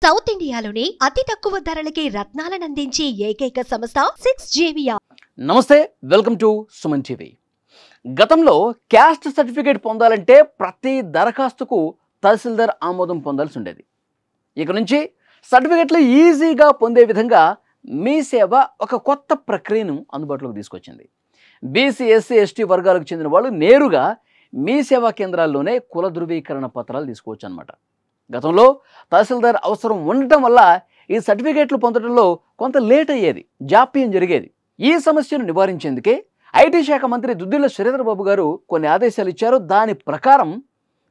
South ఇండియాలోనే అతి తక్కువ ధరలకి రత్నాలను అందించే ఏకైక సంస్థ 6JVR. నమస్తే, వెల్కమ్ టు సుమన్ టీవీ. గతంలో క్యాస్ట్ సర్టిఫికేట్ పొందాలంటే ప్రతి దరఖాస్తుకు తహసీల్దార్ ఆమోదం పొందాల్సి ఉండేది. ఇక నుంచి సర్టిఫికేట్లు ఈజీగా పొందే విధంగా మీ సేవ ఒక కొత్త ప్రక్రియను అందుబాటులోకి తీసుకొచ్చింది. బీసీ, ఎస్సీ, ఎస్టీ వర్గాలకు చెందిన వాళ్ళు నేరుగా మీ సేవా కేంద్రాల్లోనే కుల ధృవీకరణ పత్రాలు తీసుకోవచ్చు అన్నమాట. గతంలో తహసీల్దార్ అవసరం ఉండటం వల్ల ఈ సర్టిఫికేట్లు పొందడంలో కొంత లేట్ అయ్యేది, జాప్యం జరిగేది. ఈ సమస్యను నివారించేందుకే ఐటీ శాఖ మంత్రి దుద్దిళ్ల శ్రీధర్ బాబు గారు కొన్ని ఆదేశాలు ఇచ్చారు. దాని ప్రకారం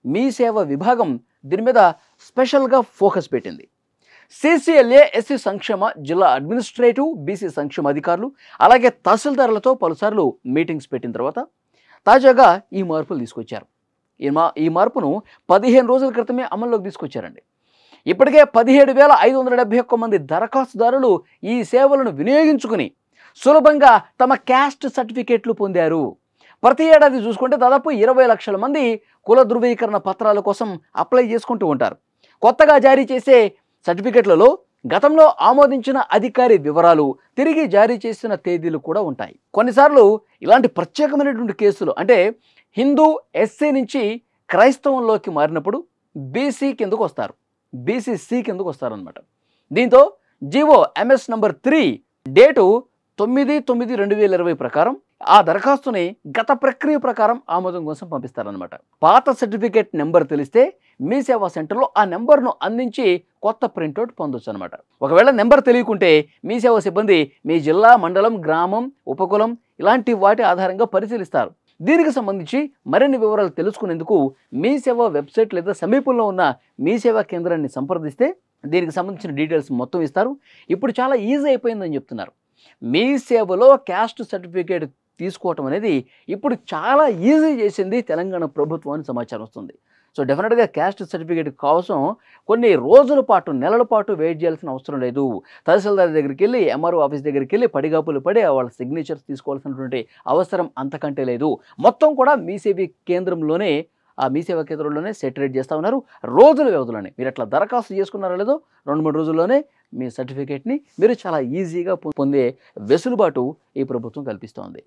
మీ సేవ విభాగం దీని మీద స్పెషల్గా ఫోకస్ పెట్టింది. CCLA, ఎస్సీ సంక్షేమ జిల్లా అడ్మినిస్ట్రేటివ్, బీసీ సంక్షేమ అధికారులు అలాగే తహసీల్దారులతో పలుసార్లు మీటింగ్స్ పెట్టిన తర్వాత తాజాగా ఈ మార్పులు తీసుకొచ్చారు. ఈ మార్పును 15 రోజుల క్రితమే అమల్లోకి తీసుకొచ్చారండి. ఇప్పటికే 17,571 మంది దరఖాస్తుదారులు ఈ సేవలను వినియోగించుకుని సులభంగా తమ క్యాస్ట్ సర్టిఫికేట్లు పొందారు. ప్రతి ఏడాది చూసుకుంటే దాదాపు 20 లక్షల మంది కుల ధృవీకరణ పత్రాల కోసం అప్లై చేసుకుంటూ ఉంటారు. కొత్తగా జారీ చేసే సర్టిఫికేట్లలో గతంలో ఆమోదించిన అధికారి వివరాలు, తిరిగి జారీ చేసిన తేదీలు కూడా ఉంటాయి. కొన్నిసార్లు ఇలాంటి ప్రత్యేకమైనటువంటి కేసులు అంటే హిందూ, ఎస్సీ నుంచి క్రైస్తవంలోకి మారినప్పుడు బీసీ కిందకు వస్తారు, BCC కిందకు వస్తారనమాట. దీంతో జీవో MS నంబర్ 3 డేటు 9/9/2020 ప్రకారం ఆ దరఖాస్తుని గత ప్రక్రియ ప్రకారం ఆమోదం కోసం పంపిస్తారనమాట. పాత సర్టిఫికేట్ నెంబర్ తెలిస్తే మీ సేవా సెంటర్లో ఆ నెంబర్ను అందించి కొత్త ప్రింట్అవుట్ పొందొచ్చు అనమాట. ఒకవేళ నెంబర్ తెలియకుంటే మీ సేవా సిబ్బంది మీ జిల్లా, మండలం, గ్రామం, ఉపకులం ఇలాంటి వాటి ఆధారంగా పరిశీలిస్తారు. దీనికి సంబంధించి మరిన్ని వివరాలు తెలుసుకునేందుకు మీ సేవా వెబ్సైట్ లేదా సమీపంలో ఉన్న మీ సేవా కేంద్రాన్ని సంప్రదిస్తే దీనికి సంబంధించిన డీటెయిల్స్ మొత్తం ఇస్తారు. ఇప్పుడు చాలా ఈజీ అయిపోయిందని చెప్తున్నారు. మీ సేవలో క్యాస్ట్ సర్టిఫికేట్ తీసుకోవటం అనేది ఇప్పుడు చాలా ఈజీ చేసింది తెలంగాణ ప్రభుత్వం అని సమాచారం వస్తుంది. సో డెఫినెట్గా క్యాస్ట్ సర్టిఫికేట్ కోసం కొన్ని రోజుల పాటు, నెలల పాటు వెయిట్ చేయాల్సిన అవసరం లేదు. తహసీల్దార్ దగ్గరికి వెళ్ళి, MRO ఆఫీస్ దగ్గరికి వెళ్ళి పడిగాపులు పడి వాళ్ళ సిగ్నేచర్స్ తీసుకోవాల్సినటువంటి అవసరం అంతకంటే లేదు. మొత్తం కూడా మీ సేవా కేంద్రంలోనే సెటరేట్ చేస్తూ ఉన్నారు. రోజుల వ్యవధిలోనే మీరు అట్లా దరఖాస్తు చేసుకున్నారో లేదో 2-3 రోజుల్లోనే మీ సర్టిఫికేట్ని మీరు చాలా ఈజీగా పొందే వెసులుబాటు ఈ ప్రభుత్వం కల్పిస్తోంది.